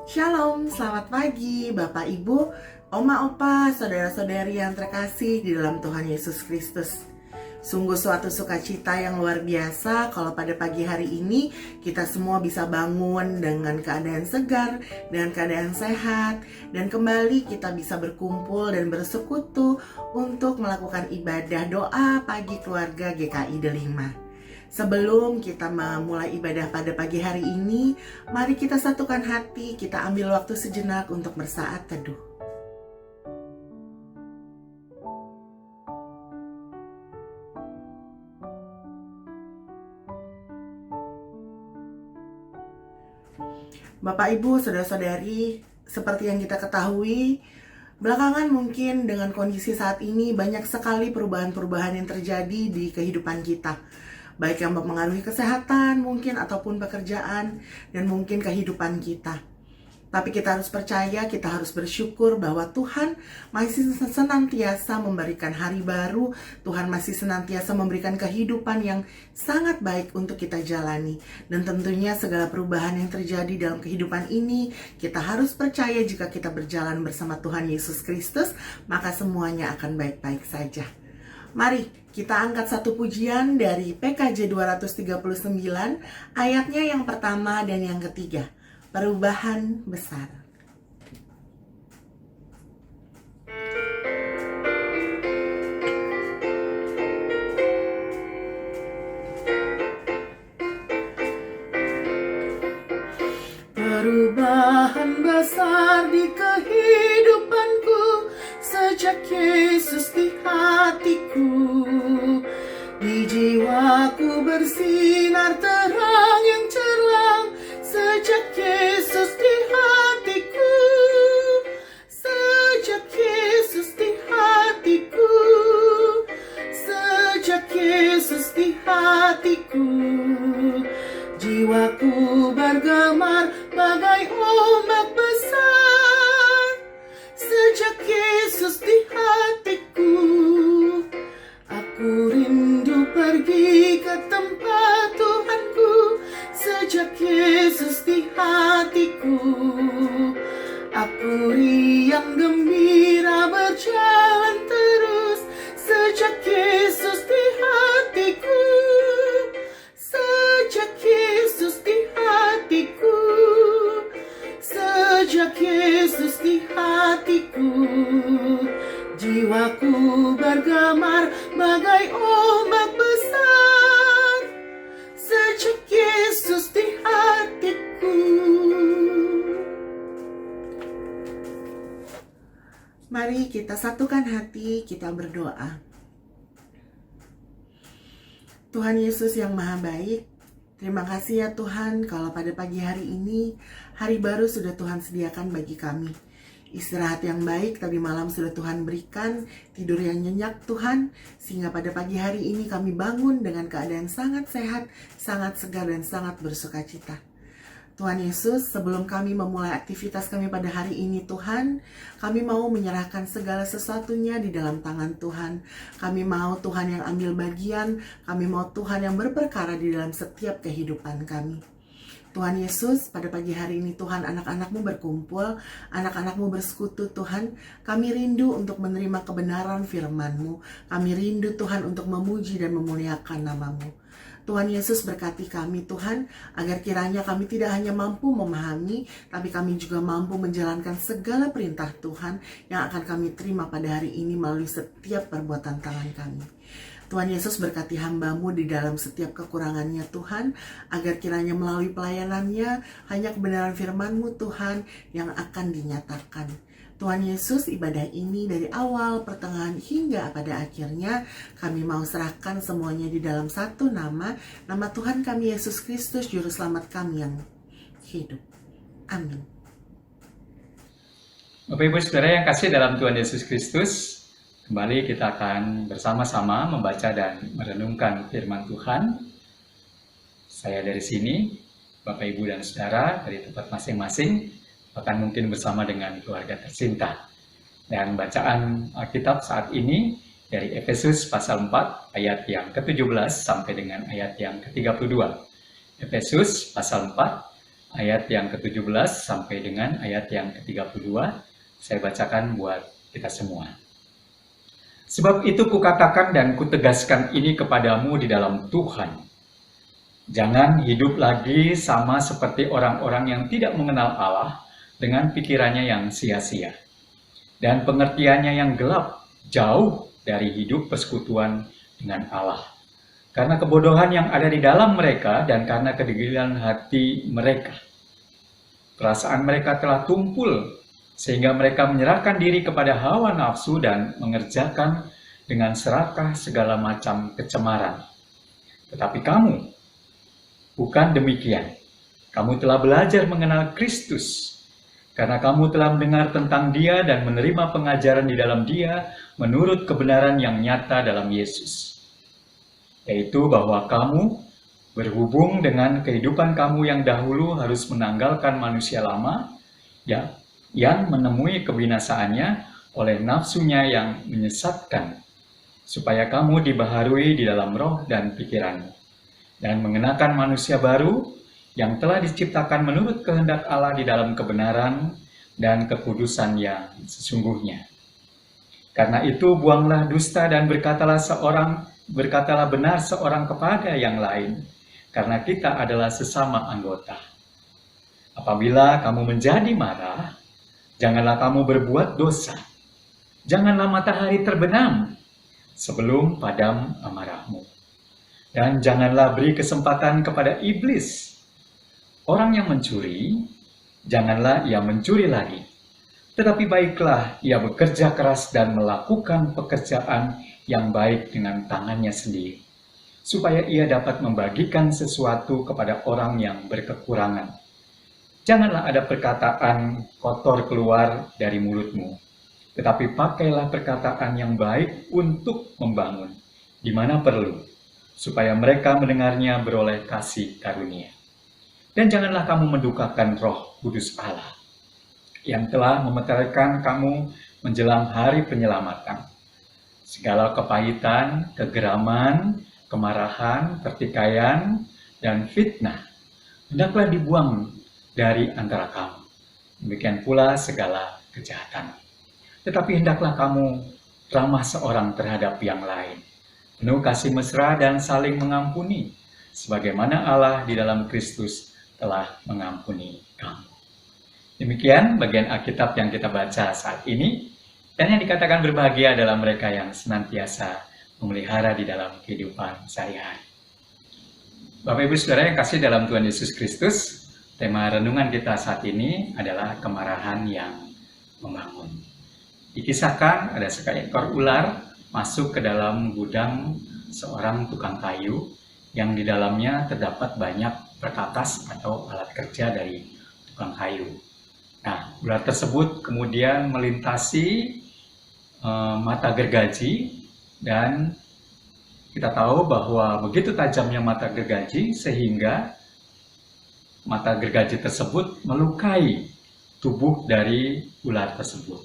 Shalom, selamat pagi Bapak Ibu, Oma Opa, saudara-saudari yang terkasih di dalam Tuhan Yesus Kristus. Sungguh suatu sukacita yang luar biasa kalau pada pagi hari ini kita semua bisa bangun dengan keadaan segar, dengan keadaan sehat, dan kembali kita bisa berkumpul dan bersekutu untuk melakukan ibadah doa pagi keluarga GKI Delima. Sebelum kita memulai ibadah pada pagi hari ini, mari kita satukan hati, kita ambil waktu sejenak untuk bersaat teduh. Bapak, Ibu, Saudara-saudari, seperti yang kita ketahui, belakangan mungkin dengan kondisi saat ini banyak sekali perubahan-perubahan yang terjadi di kehidupan kita. Baik yang mempengaruhi kesehatan mungkin ataupun pekerjaan dan mungkin kehidupan kita. Tapi kita harus percaya, kita harus bersyukur bahwa Tuhan masih senantiasa memberikan hari baru. Tuhan masih senantiasa memberikan kehidupan yang sangat baik untuk kita jalani. Dan tentunya segala perubahan yang terjadi dalam kehidupan ini, kita harus percaya jika kita berjalan bersama Tuhan Yesus Kristus, maka semuanya akan baik-baik saja. Mari kita angkat satu pujian dari PKJ 239, ayatnya yang pertama dan yang ketiga. Perubahan besar. Perubahan besar di kehidupanku sejak Yesus di hatiku. Di jiwaku bersinar terang yang cerah sejak Yesus di hatiku. Sejak Yesus di hatiku. Sejak Yesus di hatiku. Jiwaku bergemar bagai ombak besar sejak Yesus di hatiku. Aku rindu pergi ke tempat Tuhanku sejak Yesus di hatiku. Aku riang gembira berjalan terus sejak Yesus di hatiku. Sejak Yesus di hatiku. Sejak Yesus di hatiku. Jiwaku bergemar bagai ombak besar sejak Yesus di hatiku. Mari kita satukan hati, kita berdoa. Tuhan Yesus yang Maha Baik, terima kasih ya Tuhan kalau pada pagi hari ini, hari baru sudah Tuhan sediakan bagi kami. Istirahat yang baik tadi malam sudah Tuhan berikan, tidur yang nyenyak Tuhan, sehingga pada pagi hari ini kami bangun dengan keadaan sangat sehat, sangat segar dan sangat bersukacita. Tuhan Yesus, sebelum kami memulai aktivitas kami pada hari ini Tuhan, kami mau menyerahkan segala sesuatunya di dalam tangan Tuhan. Kami mau Tuhan yang ambil bagian, kami mau Tuhan yang berperkara di dalam setiap kehidupan kami. Tuhan Yesus, pada pagi hari ini Tuhan, anak-anak-Mu berkumpul, anak-anak-Mu bersekutu Tuhan. Kami rindu untuk menerima kebenaran firman-Mu. Kami rindu Tuhan untuk memuji dan memuliakan nama-Mu. Tuhan Yesus berkati kami Tuhan, agar kiranya kami tidak hanya mampu memahami, tapi kami juga mampu menjalankan segala perintah Tuhan yang akan kami terima pada hari ini melalui setiap perbuatan tangan kami. Tuhan Yesus berkati hamba-Mu di dalam setiap kekurangannya Tuhan, agar kiranya melalui pelayanannya hanya kebenaran firman-Mu Tuhan yang akan dinyatakan. Tuhan Yesus, ibadah ini dari awal, pertengahan hingga pada akhirnya kami mau serahkan semuanya di dalam satu nama Tuhan kami Yesus Kristus, Juru Selamat kami yang hidup. Amin. Bapak Ibu Saudara yang kasih dalam Tuhan Yesus Kristus, kembali kita akan bersama-sama membaca dan merenungkan firman Tuhan. Saya dari sini, Bapak Ibu dan Saudara dari tempat masing-masing, bahkan mungkin bersama dengan keluarga tercinta. Dan bacaan Alkitab saat ini dari Efesus pasal 4 ayat yang ke-17 sampai dengan ayat yang ke-32. Efesus pasal 4 ayat yang ke-17 sampai dengan ayat yang ke-32. Saya bacakan buat kita semua. Sebab itu kukatakan dan kutegaskan ini kepadamu di dalam Tuhan. Jangan hidup lagi sama seperti orang-orang yang tidak mengenal Allah dengan pikirannya yang sia-sia dan pengertiannya yang gelap, jauh dari hidup persekutuan dengan Allah. Karena kebodohan yang ada di dalam mereka dan karena kedegilan hati mereka. Perasaan mereka telah tumpul sehingga mereka menyerahkan diri kepada hawa nafsu dan mengerjakan dengan serakah segala macam kecemaran. Tetapi kamu, bukan demikian. Kamu telah belajar mengenal Kristus, karena kamu telah mendengar tentang Dia dan menerima pengajaran di dalam Dia menurut kebenaran yang nyata dalam Yesus. Yaitu bahwa kamu berhubung dengan kehidupan kamu yang dahulu harus menanggalkan manusia lama, ya, yang menemui kebinasaannya oleh nafsunya yang menyesatkan, supaya kamu dibaharui di dalam roh dan pikiranmu, dan mengenakan manusia baru yang telah diciptakan menurut kehendak Allah di dalam kebenaran dan kekudusan yang sesungguhnya. Karena itu buanglah dusta dan berkatalah benar seorang kepada yang lain, karena kita adalah sesama anggota. Apabila kamu menjadi marah, janganlah kamu berbuat dosa. Janganlah matahari terbenam sebelum padam amarahmu. Dan janganlah beri kesempatan kepada iblis. Orang yang mencuri, janganlah ia mencuri lagi. Tetapi baiklah ia bekerja keras dan melakukan pekerjaan yang baik dengan tangannya sendiri, supaya ia dapat membagikan sesuatu kepada orang yang berkekurangan. Janganlah ada perkataan kotor keluar dari mulutmu, tetapi pakailah perkataan yang baik untuk membangun, di mana perlu, supaya mereka mendengarnya beroleh kasih karunia. Dan janganlah kamu mendukakan Roh Kudus Allah, yang telah memeteraikan kamu menjelang hari penyelamatan. Segala kepahitan, kegeraman, kemarahan, pertikaian, dan fitnah hendaklah dibuang dari antara kamu. Demikian pula segala kejahatan. Tetapi hendaklah kamu ramah seorang terhadap yang lain, penuh kasih mesra dan saling mengampuni, sebagaimana Allah di dalam Kristus telah mengampuni kamu. Demikian bagian Alkitab yang kita baca saat ini, dan yang dikatakan berbahagia adalah mereka yang senantiasa memelihara di dalam kehidupan sehari-hari. Bapak Ibu Saudara yang kasih dalam Tuhan Yesus Kristus, tema renungan kita saat ini adalah kemarahan yang membangun. Dikisahkan ada seekor ular masuk ke dalam gudang seorang tukang kayu yang di dalamnya terdapat banyak perkakas atau alat kerja dari tukang kayu. Nah, ular tersebut kemudian melintasi mata gergaji, dan kita tahu bahwa begitu tajamnya mata gergaji sehingga mata gergaji tersebut melukai tubuh dari ular tersebut.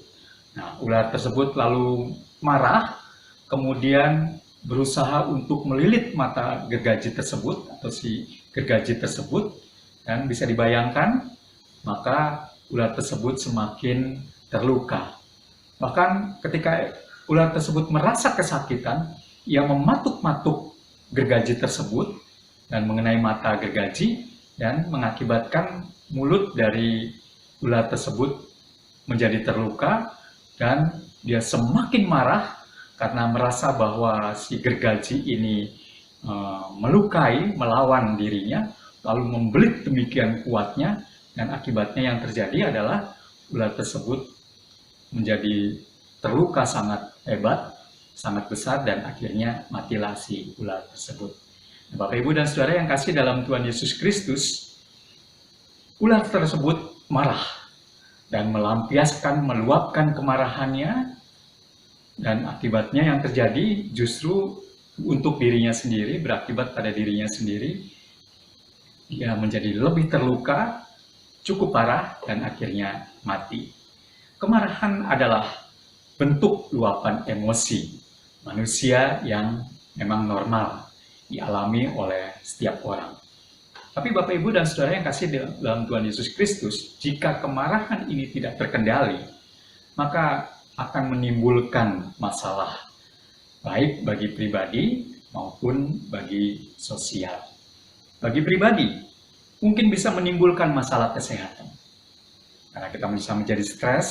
Nah, ular tersebut lalu marah, kemudian berusaha untuk melilit mata gergaji tersebut atau si gergaji tersebut, dan bisa dibayangkan maka ular tersebut semakin terluka. Bahkan ketika ular tersebut merasa kesakitan, ia mematuk-matuk gergaji tersebut dan mengenai mata gergaji dan mengakibatkan mulut dari ular tersebut menjadi terluka, dan dia semakin marah karena merasa bahwa si gergaji ini melukai, melawan dirinya, lalu membelit demikian kuatnya, dan akibatnya yang terjadi adalah ular tersebut menjadi terluka sangat hebat, sangat besar, dan akhirnya matilah si ular tersebut. Nah, Bapak Ibu dan Saudara yang kasih dalam Tuhan Yesus Kristus, ular tersebut marah dan meluapkan kemarahannya, dan akibatnya yang terjadi justru untuk dirinya sendiri, berakibat pada dirinya sendiri. Dia menjadi lebih terluka, cukup parah, dan akhirnya mati. Kemarahan adalah bentuk luapan emosi manusia yang memang normal dialami oleh setiap orang. Tapi Bapak Ibu dan Saudara yang kasih dalam Tuhan Yesus Kristus, jika kemarahan ini tidak terkendali, maka akan menimbulkan masalah, baik bagi pribadi maupun bagi sosial. Bagi pribadi, mungkin bisa menimbulkan masalah kesehatan. Karena kita bisa menjadi stres,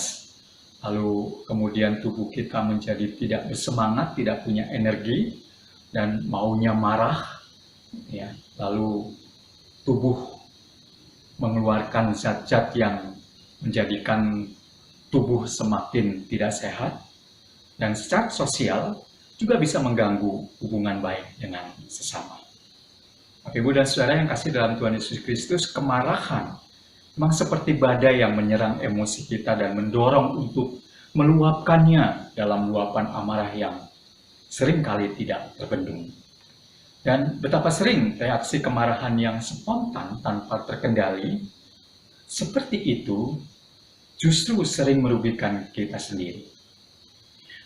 lalu kemudian tubuh kita menjadi tidak bersemangat, tidak punya energi, dan maunya marah, ya. Lalu tubuh mengeluarkan zat-zat yang menjadikan tubuh semakin tidak sehat, dan secara sosial juga bisa mengganggu hubungan baik dengan sesama. Bapak Ibu dan Saudara yang kasih dalam Tuhan Yesus Kristus, kemarahan memang seperti badai yang menyerang emosi kita dan mendorong untuk meluapkannya dalam luapan amarah yang seringkali tidak terbendung. Dan betapa sering reaksi kemarahan yang spontan tanpa terkendali seperti itu justru sering merugikan kita sendiri.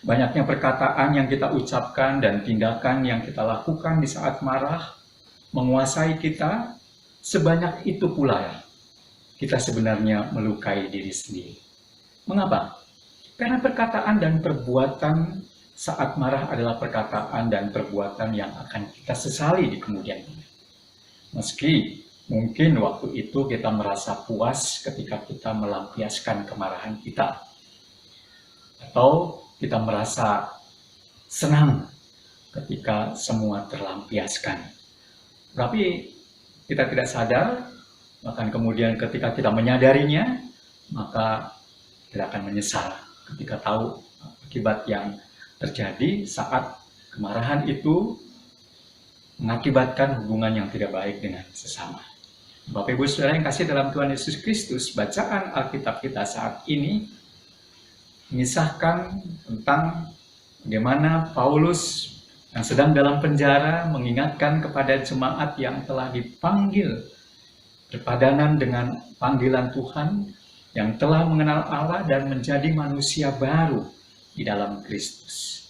Banyaknya perkataan yang kita ucapkan dan tindakan yang kita lakukan di saat marah menguasai kita, sebanyak itu pula kita sebenarnya melukai diri sendiri. Mengapa? Karena perkataan dan perbuatan saat marah adalah perkataan dan perbuatan yang akan kita sesali di kemudian hari. Meski mungkin waktu itu kita merasa puas ketika kita melampiaskan kemarahan kita, atau kita merasa senang ketika semua terlampiaskan. Tapi kita tidak sadar, bahkan kemudian ketika kita menyadarinya, maka kita akan menyesal ketika tahu akibat yang terjadi saat kemarahan itu mengakibatkan hubungan yang tidak baik dengan sesama. Bapak Ibu Saudara yang kasih dalam Tuhan Yesus Kristus, bacaan Alkitab kita saat ini mengisahkan tentang bagaimana Paulus yang sedang dalam penjara mengingatkan kepada jemaat yang telah dipanggil berpadanan dengan panggilan Tuhan, yang telah mengenal Allah dan menjadi manusia baru di dalam Kristus.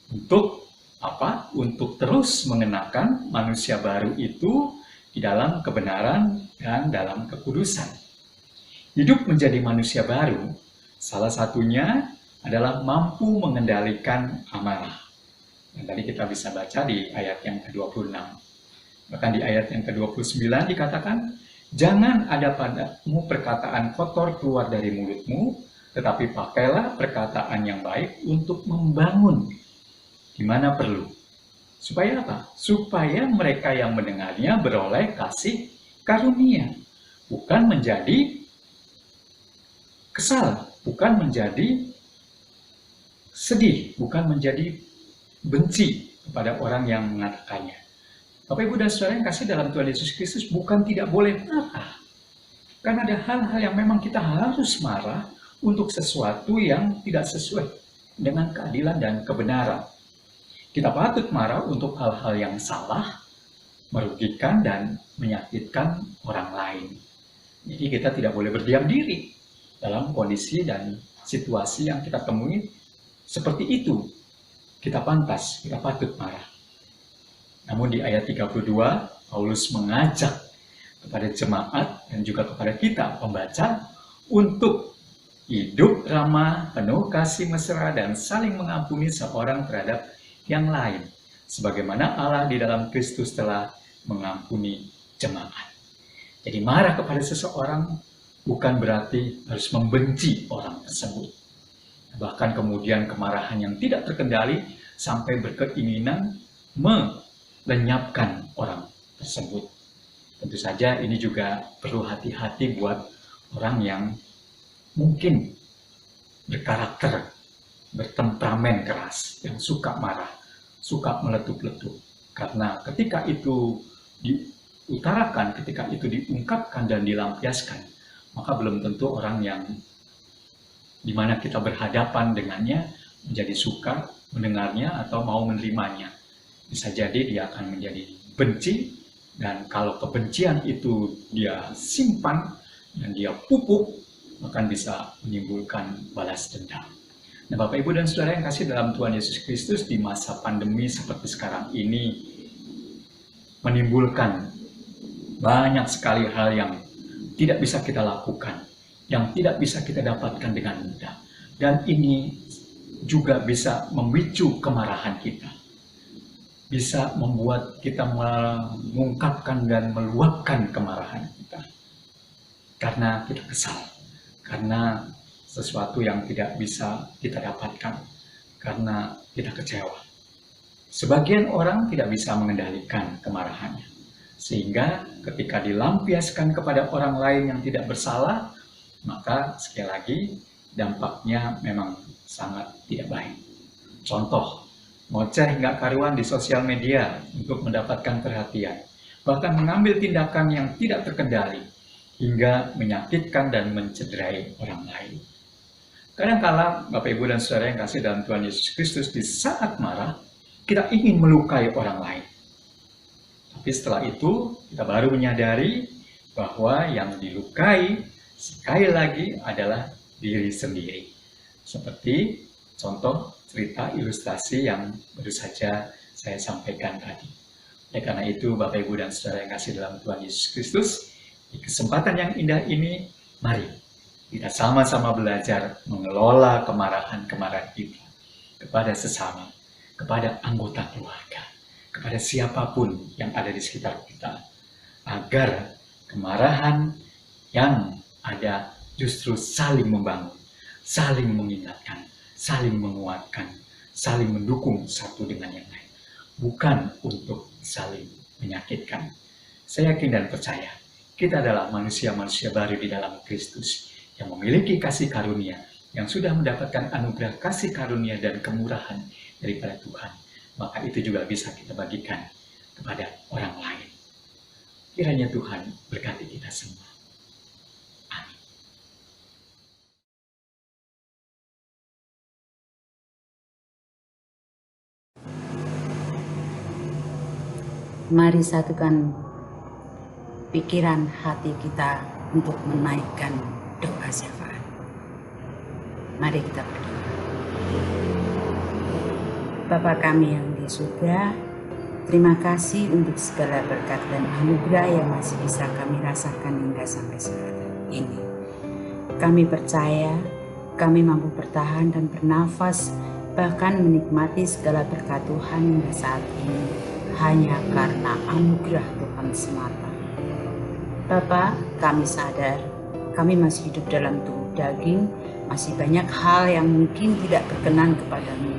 Untuk apa? Untuk terus mengenakan manusia baru itu di dalam kebenaran dan dalam kekudusan. Hidup menjadi manusia baru, salah satunya adalah mampu mengendalikan amarah. Dan tadi kita bisa baca di ayat yang ke-26. Bahkan di ayat yang ke-29 dikatakan, "Jangan ada padamu perkataan kotor keluar dari mulutmu, tetapi pakailah perkataan yang baik untuk membangun di mana perlu." Supaya apa? Supaya mereka yang mendengarnya beroleh kasih karunia. Bukan menjadi kesal, bukan menjadi sedih, bukan menjadi benci kepada orang yang mengatakannya. Bapak Ibu dan Saudara yang kasih dalam Tuhan Yesus Kristus, bukan tidak boleh marah. Karena ada hal-hal yang memang kita harus marah untuk sesuatu yang tidak sesuai dengan keadilan dan kebenaran. Kita patut marah untuk hal-hal yang salah, merugikan dan menyakitkan orang lain. Jadi kita tidak boleh berdiam diri dalam kondisi dan situasi yang kita temui seperti itu. Kita pantas, kita patut marah. Namun di ayat 32, Paulus mengajak kepada jemaat dan juga kepada kita pembaca untuk hidup ramah, penuh kasih mesra, dan saling mengampuni seorang terhadap yang lain, sebagaimana Allah di dalam Kristus telah mengampuni jemaat. Jadi marah kepada seseorang bukan berarti harus membenci orang tersebut. Bahkan kemudian kemarahan yang tidak terkendali sampai berkeinginan melenyapkan orang tersebut. Tentu saja ini juga perlu hati-hati buat orang yang mungkin berkarakter, bertemperamen keras, yang suka marah, suka meletup-letup. Karena ketika itu diutarakan, ketika itu diungkapkan dan dilampiaskan, maka belum tentu orang yang dimana kita berhadapan dengannya menjadi suka mendengarnya atau mau menerimanya. Bisa jadi dia akan menjadi benci, dan kalau kebencian itu dia simpan dan dia pupuk, bahkan bisa menimbulkan balas dendam. Nah, Bapak Ibu dan Saudara yang kasih dalam Tuhan Yesus Kristus, di masa pandemi seperti sekarang ini menimbulkan banyak sekali hal yang tidak bisa kita lakukan, yang tidak bisa kita dapatkan dengan mudah. Dan ini juga bisa memicu kemarahan kita, bisa membuat kita mengungkapkan dan meluapkan kemarahan kita. Karena kita kesal, karena sesuatu yang tidak bisa kita dapatkan, karena kita kecewa. Sebagian orang tidak bisa mengendalikan kemarahannya, sehingga ketika dilampiaskan kepada orang lain yang tidak bersalah, maka sekali lagi dampaknya memang sangat tidak baik. Contoh, ngoceh nggak karuan di sosial media untuk mendapatkan perhatian, bahkan mengambil tindakan yang tidak terkendali, hingga menyakitkan dan mencederai orang lain. Kadang-kala Bapak Ibu dan Saudara yang kasih dalam Tuhan Yesus Kristus, di saat marah, kita ingin melukai orang lain. Tapi setelah itu, kita baru menyadari bahwa yang dilukai sekali lagi adalah diri sendiri. Seperti contoh cerita ilustrasi yang baru saja saya sampaikan tadi. Oleh karena itu, Bapak Ibu dan Saudara yang kasih dalam Tuhan Yesus Kristus, di kesempatan yang indah ini, mari kita sama-sama belajar mengelola kemarahan-kemarahan kita kepada sesama, kepada anggota keluarga, kepada siapapun yang ada di sekitar kita, agar kemarahan yang ada justru saling membangun, saling mengingatkan, saling menguatkan, saling mendukung satu dengan yang lain, bukan untuk saling menyakitkan. Saya yakin dan percaya, kita adalah manusia-manusia baru di dalam Kristus, yang memiliki kasih karunia, yang sudah mendapatkan anugerah kasih karunia dan kemurahan daripada Tuhan. Maka itu juga bisa kita bagikan kepada orang lain. Kiranya Tuhan berkati kita semua. Amin. Mari satukan pikiran hati kita untuk menaikkan doa syafaat. Mari kita berdoa. Bapa kami yang di surga, terima kasih untuk segala berkat dan anugerah yang masih bisa kami rasakan hingga sampai saat ini. Kami percaya kami mampu bertahan dan bernafas, bahkan menikmati segala berkat Tuhan hingga saat ini, hanya karena anugerah Tuhan semata. Bapa, kami sadar kami masih hidup dalam tubuh daging, masih banyak hal yang mungkin tidak berkenan kepadamu.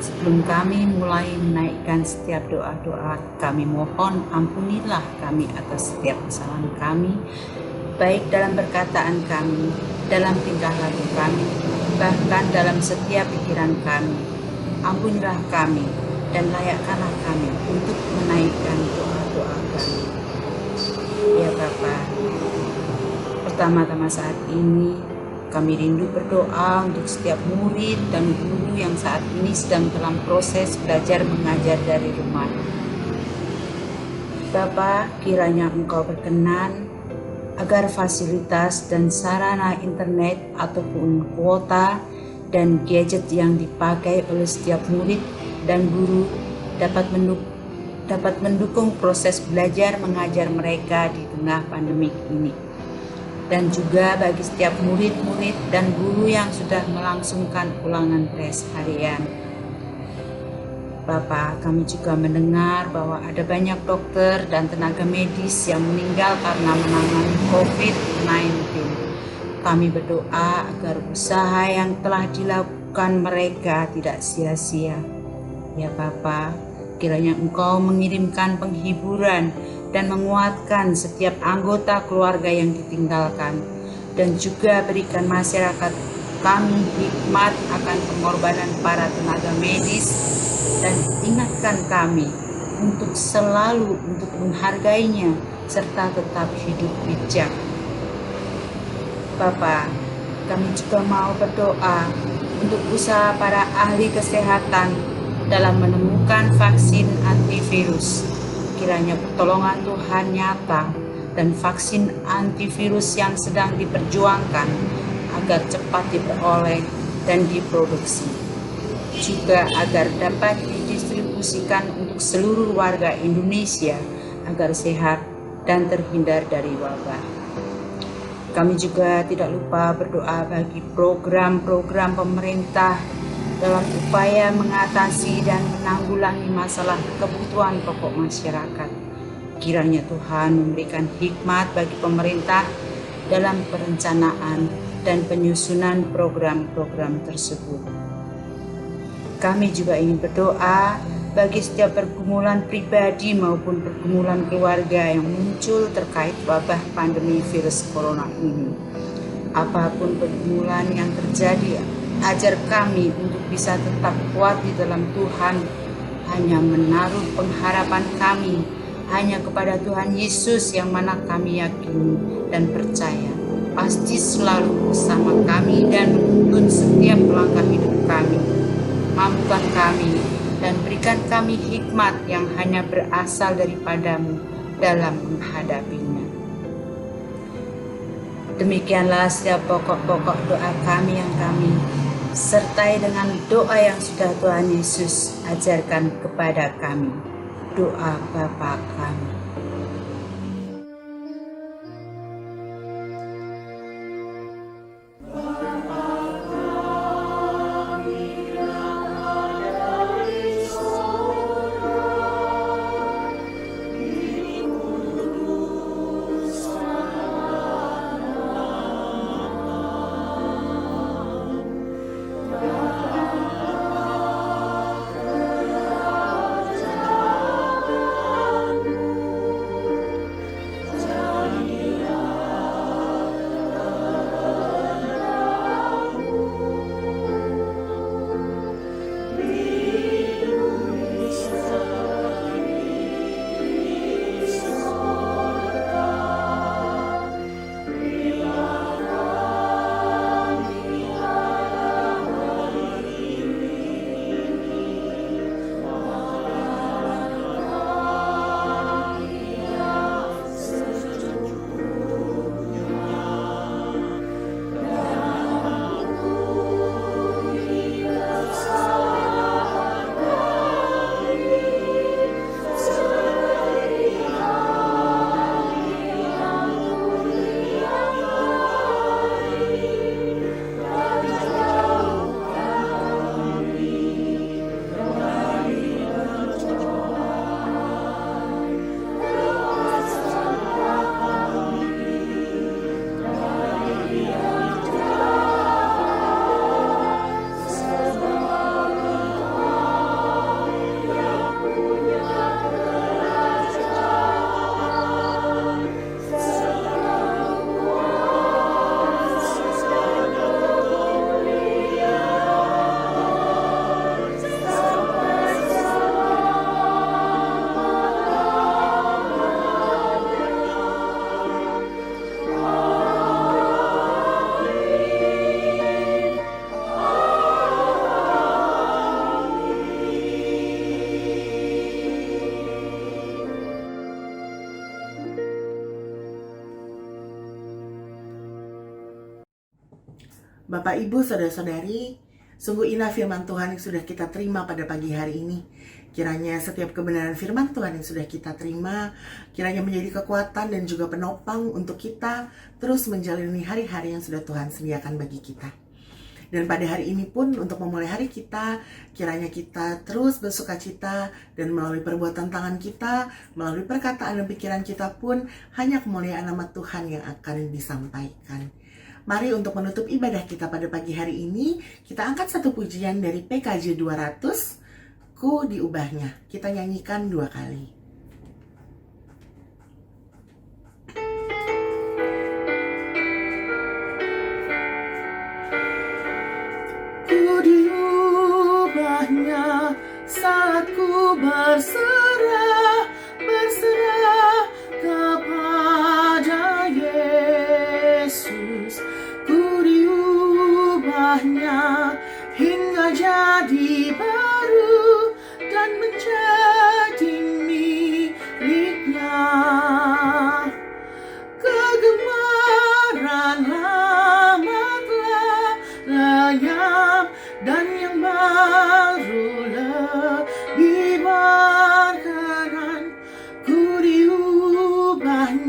Sebelum kami mulai menaikkan setiap doa-doa, kami mohon ampunilah kami atas setiap kesalahan kami, baik dalam perkataan kami, dalam tingkah laku kami, bahkan dalam setiap pikiran kami. Ampunilah kami dan layakkanlah kami untuk menaikkan doa-doa kami. Ya Bapa, pertama-tama saat ini kami rindu berdoa untuk setiap murid dan guru yang saat ini sedang dalam proses belajar mengajar dari rumah. Bapa, kiranya Engkau berkenan agar fasilitas dan sarana internet ataupun kuota dan gadget yang dipakai oleh setiap murid dan guru dapat mendukung proses belajar mengajar mereka di tengah pandemik ini. Dan juga bagi setiap murid-murid dan guru yang sudah melangsungkan ulangan tes harian. Bapak, kami juga mendengar bahwa ada banyak dokter dan tenaga medis yang meninggal karena menangani COVID-19. Kami berdoa agar usaha yang telah dilakukan mereka tidak sia-sia. Ya Bapak, kiranya Engkau mengirimkan penghiburan dan menguatkan setiap anggota keluarga yang ditinggalkan, dan juga berikan masyarakat kami hikmat akan pengorbanan para tenaga medis, dan ingatkan kami untuk selalu untuk menghargainya serta tetap hidup bijak. Bapa, kami juga mau berdoa untuk usaha para ahli kesehatan dalam menemukan vaksin antivirus. Kiranya pertolongan Tuhan nyata dan vaksin antivirus yang sedang diperjuangkan agar cepat diperoleh dan diproduksi. Juga agar dapat didistribusikan untuk seluruh warga Indonesia agar sehat dan terhindar dari wabah. Kami juga tidak lupa berdoa bagi program-program pemerintah dalam upaya mengatasi dan menanggulangi masalah kebutuhan pokok masyarakat. Kiranya Tuhan memberikan hikmat bagi pemerintah dalam perencanaan dan penyusunan program-program tersebut. Kami juga ingin berdoa bagi setiap pergumulan pribadi maupun pergumulan keluarga yang muncul terkait wabah pandemi virus corona ini. Apapun pergumulan yang terjadi, ajar kami untuk bisa tetap kuat di dalam Tuhan, hanya menaruh pengharapan kami hanya kepada Tuhan Yesus yang mana kami yakini dan percaya pasti selalu bersama kami dan menuntun setiap langkah hidup kami. Mampukan kami dan berikan kami hikmat yang hanya berasal daripadamu dalam menghadapinya. Demikianlah setiap pokok-pokok doa kami yang kami sertai dengan doa yang sudah Tuhan Yesus ajarkan kepada kami. Doa Bapa kami. Bapak, Ibu, Saudara-saudari, sungguh indah firman Tuhan yang sudah kita terima pada pagi hari ini. Kiranya setiap kebenaran firman Tuhan yang sudah kita terima, kiranya menjadi kekuatan dan juga penopang untuk kita terus menjalani hari-hari yang sudah Tuhan sediakan bagi kita. Dan pada hari ini pun untuk memulai hari kita, kiranya kita terus bersukacita dan melalui perbuatan tangan kita, melalui perkataan dan pikiran kita pun hanya kemuliaan nama Tuhan yang akan disampaikan. Mari untuk menutup ibadah kita pada pagi hari ini, kita angkat satu pujian dari PKJ 200, Ku Diubahnya. Kita nyanyikan 2 kali. Ku diubahnya saat ku berserah kepada Yesus. Ku diubahnya hingga jadi baru dan menjadi miliknya. Kegemaran lama telah lenyap dan yang baru lebih berkenan. Ku diubahnya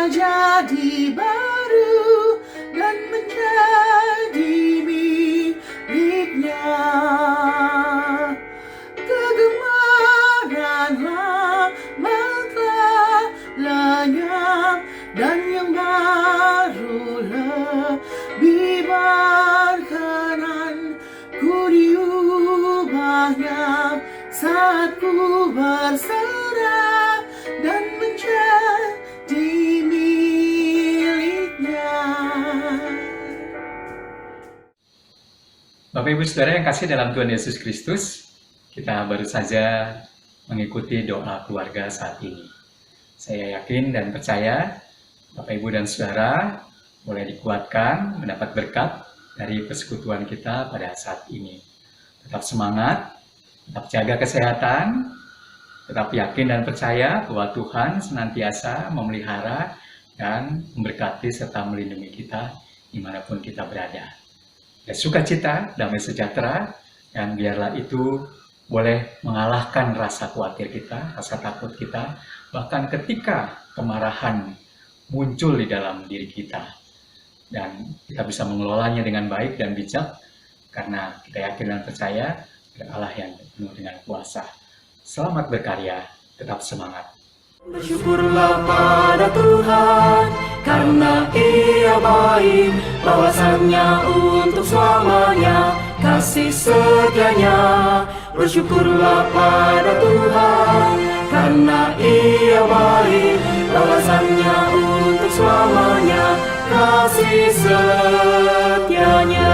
menjadi baru dan menjadi miliknya. Kegemaran lama telah lenyap dan yang baru lebih berkenan. Ku diubahnya saat ku berserah dan menjadi miliknya. Bapak Ibu Saudara yang kasih dalam Tuhan Yesus Kristus, kita baru saja mengikuti doa keluarga saat ini. Saya yakin dan percaya Bapak Ibu dan Saudara boleh dikuatkan mendapat berkat dari persekutuan kita pada saat ini. Tetap semangat, tetap jaga kesehatan, tetap yakin dan percaya bahwa Tuhan senantiasa memelihara dan memberkati serta melindungi kita dimanapun kita berada. Ya, sukacita, damai sejahtera, dan biarlah itu boleh mengalahkan rasa khawatir kita, rasa takut kita, bahkan ketika kemarahan muncul di dalam diri kita. Dan kita bisa mengelolanya dengan baik dan bijak, karena kita yakin dan percaya pada Allah yang penuh dengan kuasa. Selamat berkarya, tetap semangat. Bersyukurlah pada Tuhan, karena Ia baik, bawasannya untuk selamanya, kasih setianya. Bersyukurlah pada Tuhan, karena Ia baik, bawasannya untuk selamanya, kasih setianya.